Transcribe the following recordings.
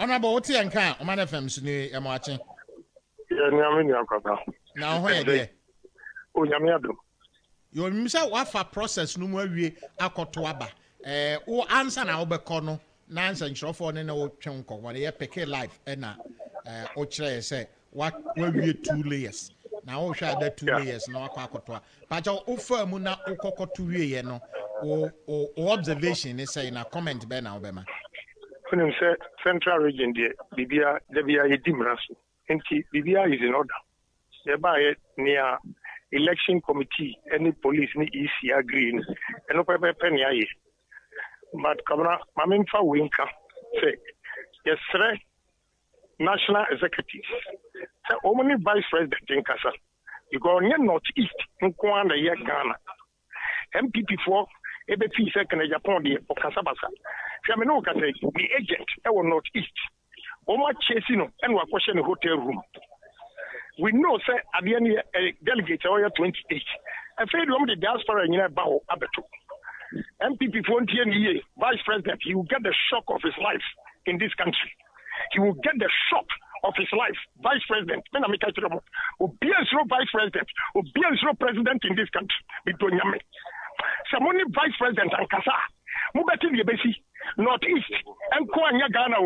Honorable Oti and Kan, Oman FM Suni Yamachi. Now, where Oh, Yamiado. You remember what process no more we akotwaba. O answer na obekono. Nansa nshofo ne na otwenko. When you pick life, na o chere say what we 2 layers. Na o hwa that 2 layers na akotwa. But o famu na okokoto wie no. O observation is say na comment be na obema. When say central region there, Bibia Edimrasu. Bibia is in order. Thereby near election committee, any police ni EC agree, and no paper penny. But Kamara, Maminfa Winka say, yes, sir, national executives. So, only vice president in Kasa. You go near northeast, in Kwana, Ghana. MPP for EBP second Agyapong or Kasabasa. Fiamino can say the agent, our northeast. Oma chasing and we're questioning the hotel room. We know, sir, at the end, delegates are 28. I feel the diaspora in Bao Abeto. MPP for vice president, he will get the shock of his life in this country. He will get the shock of his life. Vice president, will be a vice president, will be a president in this country. Between Yame. Someone vice president and Kasa, Mubati Yabesi, Northeast, and Kwanya Ghana.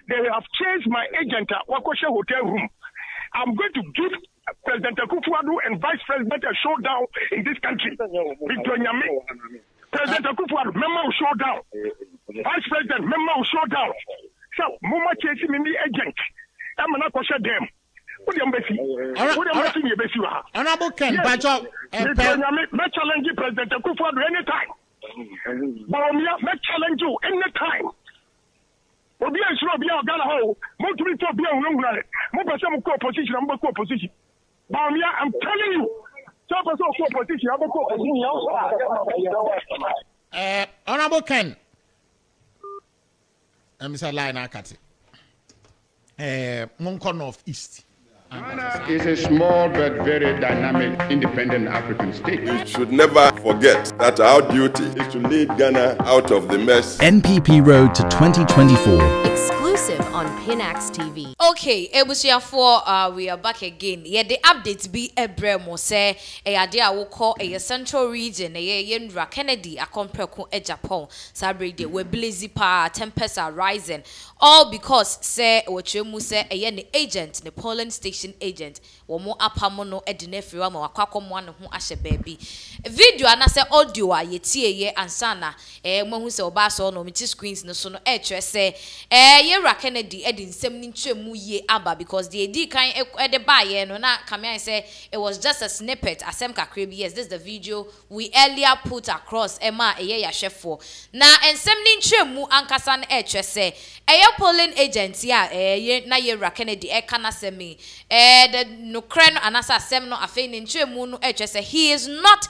They have changed my agent at Wakosha Hotel Room. I'm going to give President Kufour and Vice President a showdown in this country. President Kufour, member will showdown. Vice President, member will showdown. So, Muma chasing me agent. I'm not going to them. What do you embassy? Honorable Ken, Bajo, and challenge President Kufour anytime. Baumia, challenge you anytime. Obi ansuro obi a Ghana ho mo tumi to obi a hunhunare mo pese mo ko opposition mo ko opposition Baumia, I'm telling you so pese ko opposition am ko opposition Honorable Ken Mr. Line Akati Monko North East Ghana is a small but very dynamic independent African state. We should never forget that our duty is to lead Ghana out of the mess. NPP Road to 2024. Exclusive on Pinax TV. Okay, Ebusiafo, we are back again. Yeah, the updates be Ebremo say a idea will call a central region, a Yendra Kennedy, a compreco Agyapong, Sabre de we blazy pa, tempests are rising. All because say what you say a agent, the polling station agent, or more apamono edinefriwa ma wakwakom one who ashe baby. Video and say audio a ye and sana mo hu se oba so no miti screens no so no say ye Kennedy edin sem ni twemu ye aba because the edi kan e de ba ye no na kamia say it was just a snippet asem kakra bi. Yes, this is the video we earlier put across ema eye ya chefo na ensem ni twemu ankasa na say polling agency a na ye Kennedy kana semi the no kren anasa asem no afei ni twemu no say he is not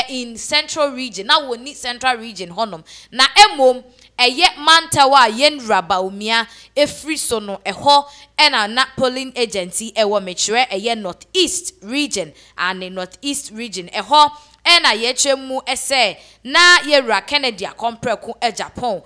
in central region. Now we need central region honum. Na emom eye mantawa yen raba umia efri so no eho ena na polling agency ewo mechre eye northeast region and the northeast region eho ena yechemu ese na yera Kennedy akompreku Agyapong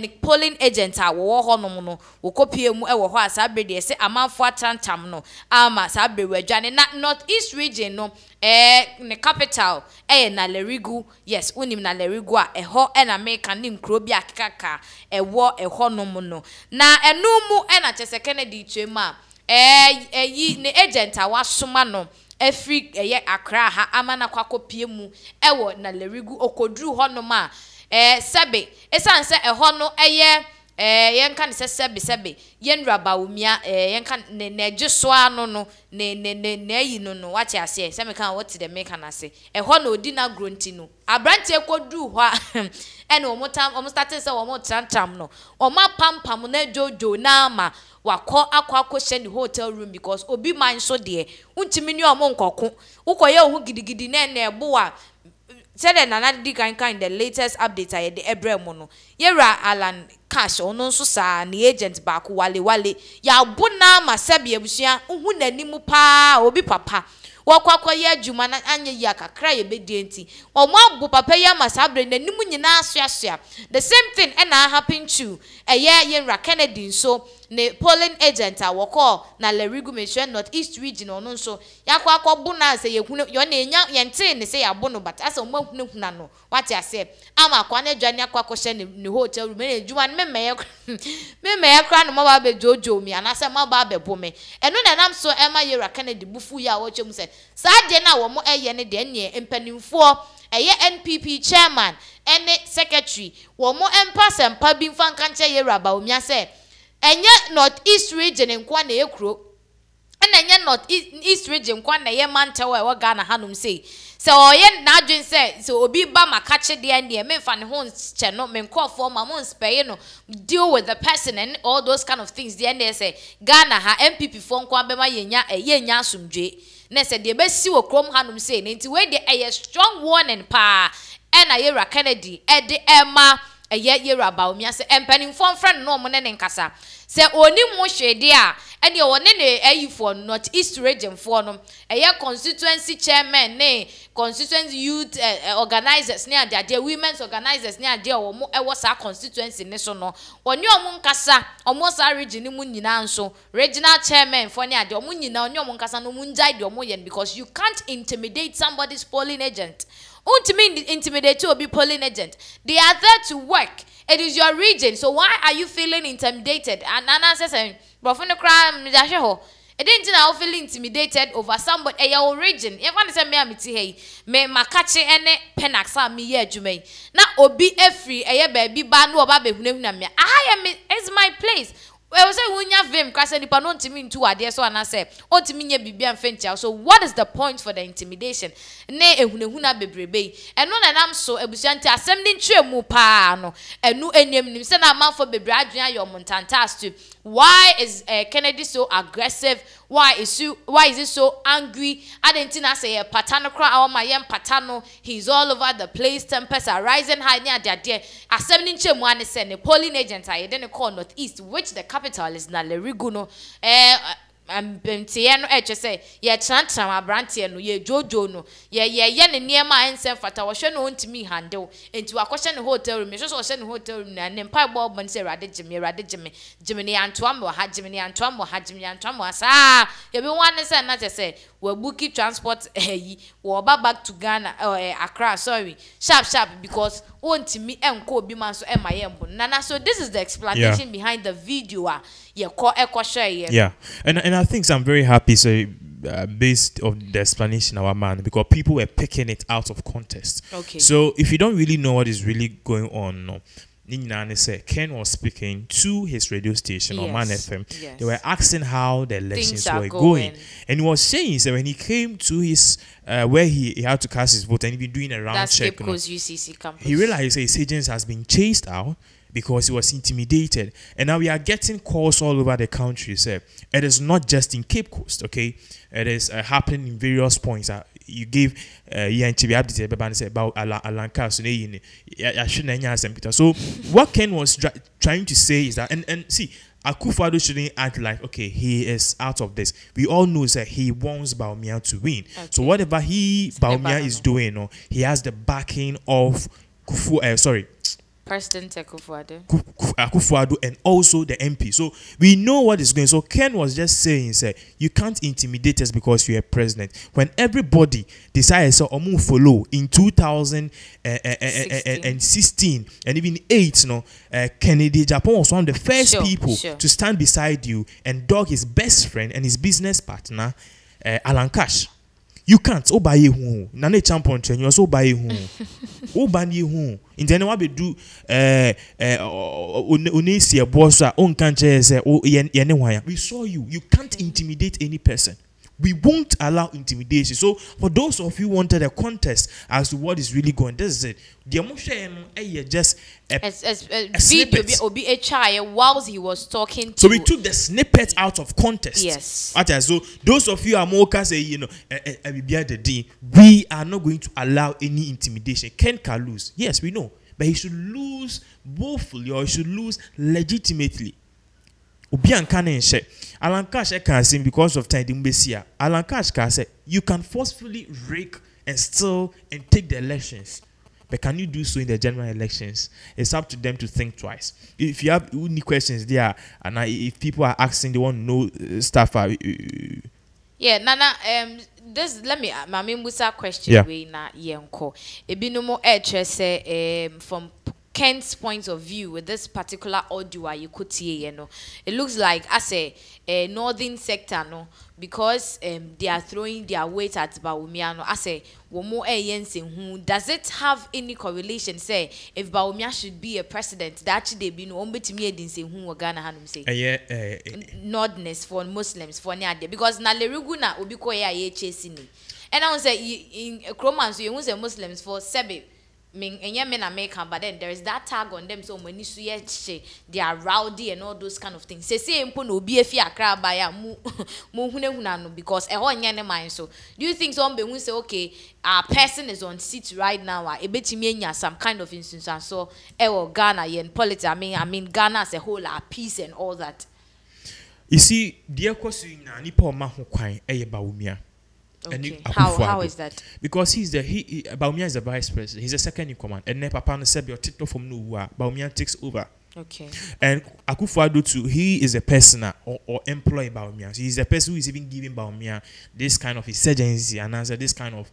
ni polling agent a wo ho no no wo kopie mu ewo ho asabe de ese amanfo atantam no ama sabe wadwane na northeast region no ne capital na Lerigu. Yes, unim na Lerigu a eho ena meka nim kro bi akaka ewo eho no mu no na enu mu ena chese Kennedy twema yi ne agent a wasoma no efri eye Accra ha amana kwakopie mu ewo na Lerigu okodru hono ma sebe esanse eho no eye yenka ne sebe yen raba umia yenka ne gyeso ano no ne ayi no wati ase se me kan what the make na ase eho na odi na gronti no abrante kodru ho ene omo started se omo tram no omo pampam na jojo na ama wakọ akọ share the hotel room because obi man so de untimi ni omo nkoko ukoye ohu gidigidi na ebo a said na di kan the latest update aye de Ebremo no yera Alan Cash ono nso sa ni agent baako wale ya bona ma sabe abusua uhu nanimu pa obi papa wakwa ye adwuma na anya ya kakra ye bedie nti omo abu papa ya masabre na nimu nyina asoasoa the same thing and happen to Yenra Kennedy so ne polling agent a woko na Lerigu mention Northeast region ono so yakwa akwabu na say yehunu yo na enya yente ne say yabo no but asa omo huna no what ya say ama akwa na adwane akwa kwhye ne hotel room na adwuma ne me kra no ma ba jojo mi anase ma ba bebo me eno na nam so ema Yenra Kennedy bufu ya wo chem say sa de na wo mo eye ne de ne empanimfo NPP chairman ene secretary wo mo empa sempa bi mfa nkanche Yenra ba omia say enye Northeast region nkwa na ekro ena enye Northeast region kwa na ye mantawa e waga na hanum say oye na adwen say so obi ba makache de ene me fa ne ho che no me nkofo ma mo spare no deal with the person and all those kind of things the ene say Ghana ha MPP fo nkwa be ma yenya asumdwe na say de be si wo krom hanum say nti we de a strong warning pa ena Yenra Kennedy e de ema Yenra ba omia se empanimfo friend no mo ne nkasa se oni mo hwede a ene wone ne ayifo Northeast region for no constituency chairman ne constituency youth organizers ne ade women's organizers ne ade wo mo sa constituency ne so no oni omo nkasa omo sa region mu nyina nso regional chairman for ne ade omo nyina oni omo nkasa no mu njai de omo yen because you can't intimidate somebody's polling agent. Ultimately intimidate to be polling agent. They are there to work. It is your region. So why are you feeling intimidated? And Nana says, "Brofone crime, it didn't know feeling intimidated over somebody your region. If I say me amiti hey, me makache ene penaxa me ye jume. Na obi free baby banu oba behunehuna me. I am it's my place." Well, say wunya vim kwase nipa no ntimi ntu ade so ana say ontimi nya bibia mfentia. So what is the point for the intimidation? Ne ehunehuna bebrebe. Eno na nam so ebusuante asem ni ntwe mu pa no. Enu enyem nim se na amanfo bebre adwen ayo montantas to. Why is Kennedy so aggressive? Why is he so angry? Adentina say patano kra awma yem patano. He's all over the place. Tempers are rising high near their asem ni ntwe mu ane say ne polling agent aye den call Northeast, which the capital is na Lerigu no. Bemtie no say ye chantra abrantie no ye jojo no ye ne niema ensem fata wo hwe no ntimi handle enti wakohye ne hotel room so hwe ne hotel room na ne mpa bo bon say rade jime ne antoa mo ha jime ne antoa mo ha jime ne antoa mo asa ye be wan say na say we booki transport yi wo ba back to Ghana Accra sorry sharp because ontimi enko obi man so ema ye mbo nana. So this is the explanation behind the video yeah, and I think I'm very happy so based on the explanation our man, because people were picking it out of context. Okay, so if you don't really know what is really going on, no, Ken was speaking to his radio station on Man FM. Yes. They were asking how the elections were going. And he was saying that when he came to his where he had to cast his vote and he been doing a round check, UCC campus. He realized his agents has been chased out because he was intimidated. And now we are getting calls all over the country. So it is not just in Cape Coast, okay? It is happening in various points. You gave about Alanka. So what Ken was trying to say is that, and see, Kufour shouldn't act like, okay, he is out of this. We all know that he wants Bawumia to win. Okay. So whatever Bawumia is doing, he has the backing of Kufour, President Kufour and also the MP. So we know what is going. So Ken was just saying, you can't intimidate us because you're a president. When everybody decided to follow in 2016 and even 8, Kennedy Agyapong was one of the first people to stand beside you and dog his best friend and his business partner, Alan Cash. You can't obey who nane champion train you also obey who obey who in the way we do onesi a boss on can't say we saw you can't intimidate any person. We won't allow intimidation. So for those of you who wanted a contest as to what is really going, this is it. The emotion just a snippet. Whilst he was talking. So we took the snippet out of context. Yes. So those of you are more say we are not going to allow any intimidation. Ken can lose. Yes, we know, but he should lose woefully or he should lose legitimately. Obi anka ne nhye. Alan Cash can say because of time Dimbesia. Alan Cash can say you can forcefully rake and steal and take the elections. But can you do so in the general elections? It's up to them to think twice. If you have any questions there, and if people are asking, they want to know stuff. Yeah, Nana. This let me. Mami Musa question. We na yenko. Ebi no more say from Ken's point of view with this particular audio you could see, it looks like as a northern sector, no, because they are throwing their weight at Bawumia, no, as a womo who does it have any correlation? Say if Bawumia should be a president, that actually be no to me didn't say who Ghana Hanum say nordness for Muslims for Nyade because na leruguna ubiko ya chasing. And I was say in Cromans you use Muslims for Sebe. But then there is that tag on them, so when you see they are rowdy and all those kind of things. Say no be a fear crab by a because a whole mind. So do you think some will say okay, our person is on seat right now, a bit some kind of instance and so Ghana and politics, I mean Ghana as a whole are peace and all that. You see, dear question nipo mahu kwai Bawumia. Okay. How is that? Because Bawumia is the vice president. He's the second in command. And then Papa said your title from Nuwa. Bawumia takes over. Okay. And Kufour too, he is a person or employee Bawumia. So he's the person who is even giving Bawumia this kind of insurgency and answer this kind of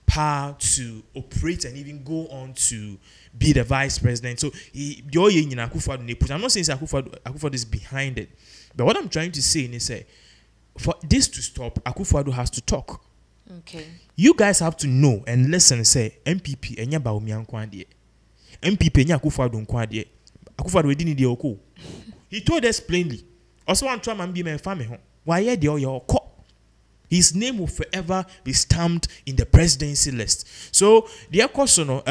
power to operate and even go on to be the vice president. So I'm not saying Kufour is behind it. But what I'm trying to say is for this to stop, Kufour has to talk. Okay. You guys have to know and listen and say MPP enya Bawumia nkwandie. MPP enya Kufour nkwandie. Kufour we didn't dey oko. He told us plainly. Also want try man be my family home. Why here dey your call? His name will forever be stamped in the presidency list. So the question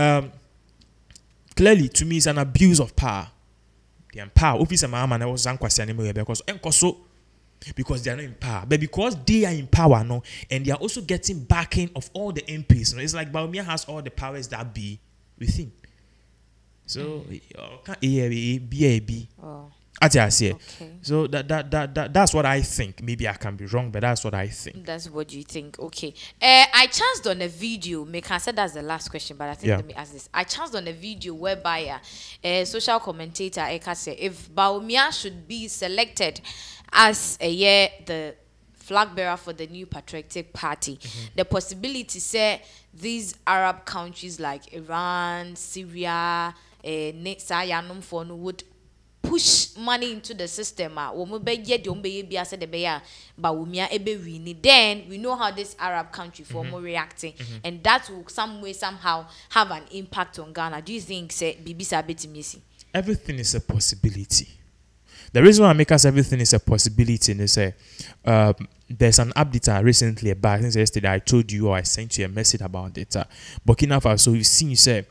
clearly to me is an abuse of power. The power officer man I was ankwasi anime because enkoso because they are not in power, but because they are in power now, and they are also getting backing of all the MPs. You know, it's like Bawumia has all the powers that be with him. So, okay. So that's what I think. Maybe I can be wrong, but that's what I think. That's what you think. Okay. I chanced on a video. I said that's the last question, but I think let me ask this. I chanced on a video whereby a social commentator Eka said if Bawumia should be selected as the flag bearer for the new patriotic party, the possibility say these Arab countries like Iran, Syria, would push money into the system. Then we know how this Arab country form reacting, and that will some way somehow have an impact on Ghana. Do you think say everything is a possibility? The reason why I make us everything is a possibility is there's an update recently about, I think yesterday I told you or I sent you a message about it. Burkina Faso, you've seen, you say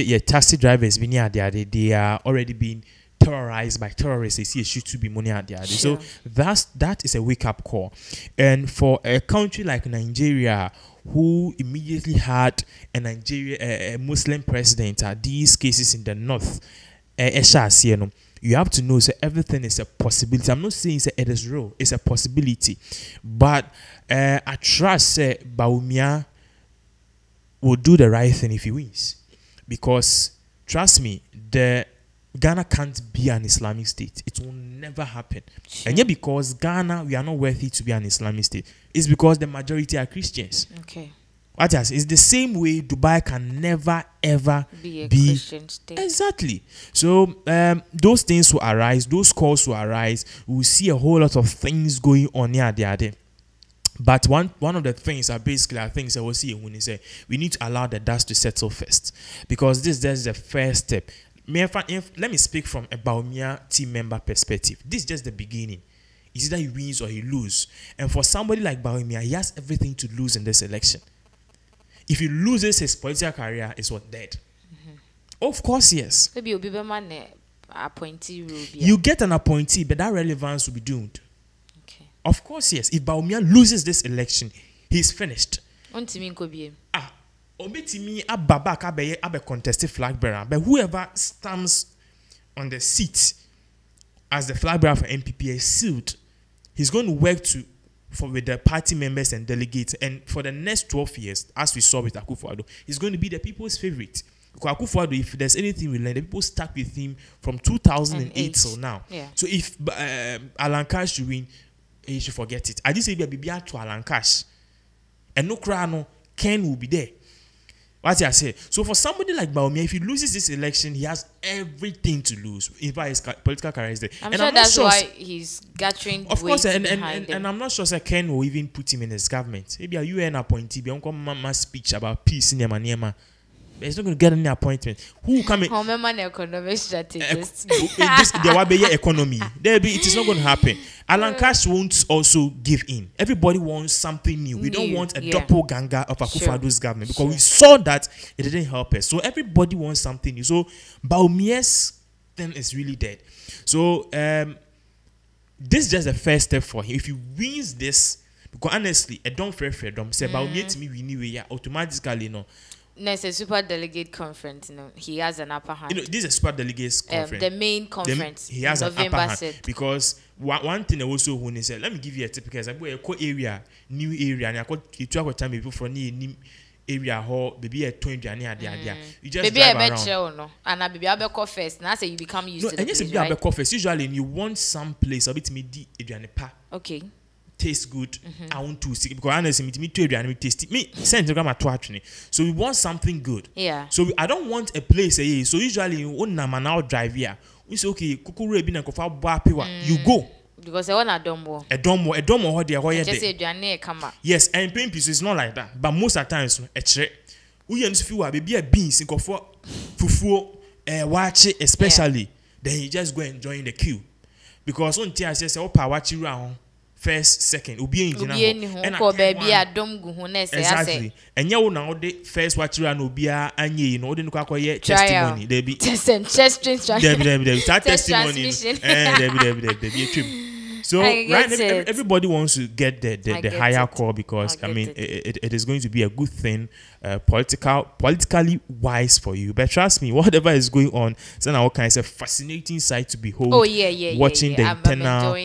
your taxi drivers they are already being terrorized by terrorists. They see a shoot to be money out there. Sure. So that is a wake-up call. And for a country like Nigeria, who immediately had a Muslim president, these cases in the north, you have to know that everything is a possibility. I'm not saying that it is real. It's a possibility. But I trust that Bawumia will do the right thing if he wins. Because, trust me, Ghana can't be an Islamic state. It will never happen. Sure. And yet because Ghana, we are not worthy to be an Islamic state. It's because the majority are Christians. Okay. It's the same way Dubai can never ever be a Christian state. Exactly. So those things will arise, those calls will arise. We will see a whole lot of things going on here. But one of the things are basically things I will see when you say we need to allow the dust to settle first, because this is the first step. Let me speak from a Bawumia team member perspective. This is just the beginning. It's either he wins or he loses. And for somebody like Bawumia, he has everything to lose in this election. If he loses his political career, it's what dead. Of course, yes. Maybe you'll be a appointee. You get an appointee, but that relevance will be doomed. Okay. Of course, yes. If Bawumia loses this election, he's finished. Ometimi ababa abe contested flag bearer, but whoever stands on the seat as the flag bearer for NPP is sealed. He's going to work with the party members and delegates, and for the next 12 years, as we saw with Kufour, he's going to be the people's favorite. Because Kufour, if there's anything we learned, the people stuck with him from 2008 till now. Yeah. So if Alan Cash should win, he should forget it. I just say be to Alan Cash, and no crano, Ken will be there. What I say. So for somebody like Bawumia, if he loses this election, he has everything to lose. In fact, his political career is there. I'm sure that's why he's gathering. Of course, and I'm not sure that Ken will even put him in his government. Maybe a UN appointee, be on speech about peace in Yamaniema. He's not going to get any appointment. Who will come in? An economic strategist. There will be economy. It is not going to happen. Alan Cash won't also give in. Everybody wants something new. We don't want a doppelganger of Akufo-Addo's government because we saw that it didn't help us. So everybody wants something new. So Bawumia's thing is really dead. So this is just the first step for him. If he wins this, because honestly, I don't fear freedom. Say Bawumia to me, we knew automatically, No, it's a super delegate conference. He has an upper hand. This is a super delegates conference. The main conference. He has November an upper hand because one thing also when he said, let me give you a typical example. A area, new area, and I got you talk time people from new area hall, baby a 20 and you just baby drive around. No, and I baby I first. Now say you become used to the place, right? And yes, usually you want some place a bit me di Adrian pa. Okay. Taste good. I want to see because honestly, me to Adrian taste me St0rm to actually. So we want something good. Yeah. So I don't want a place. So usually on na now drive here. We say okay, Kufour be na Kufour Bapiwa. You go. Because I want a domo. A domo how they are just say Adrian come up. Yes, and pain piece is not like that. But most of the times, a tre. We use few be a beans in Kufour, Kufour, watch it especially. Then you just go enjoying the queue because on tia says oh pa watch you round. First, second, ubi baby a dom guhunes exactly. And you now the first watch you and ubia and ye no didn't quite testimony. There be testimony. So right, everybody wants to get the higher call because I mean it is going to be a good thing, politically wise for you. But trust me, whatever is going on, it's all kinds of fascinating sight to behold. Watching the internal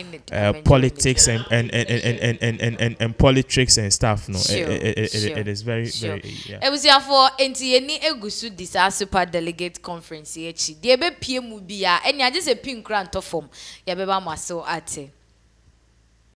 politics and politics and stuff. No, it is very very. It was therefore any egusu this super delegate conference here. The PM will be and you just a pink grant of form. Yabeba maso ate.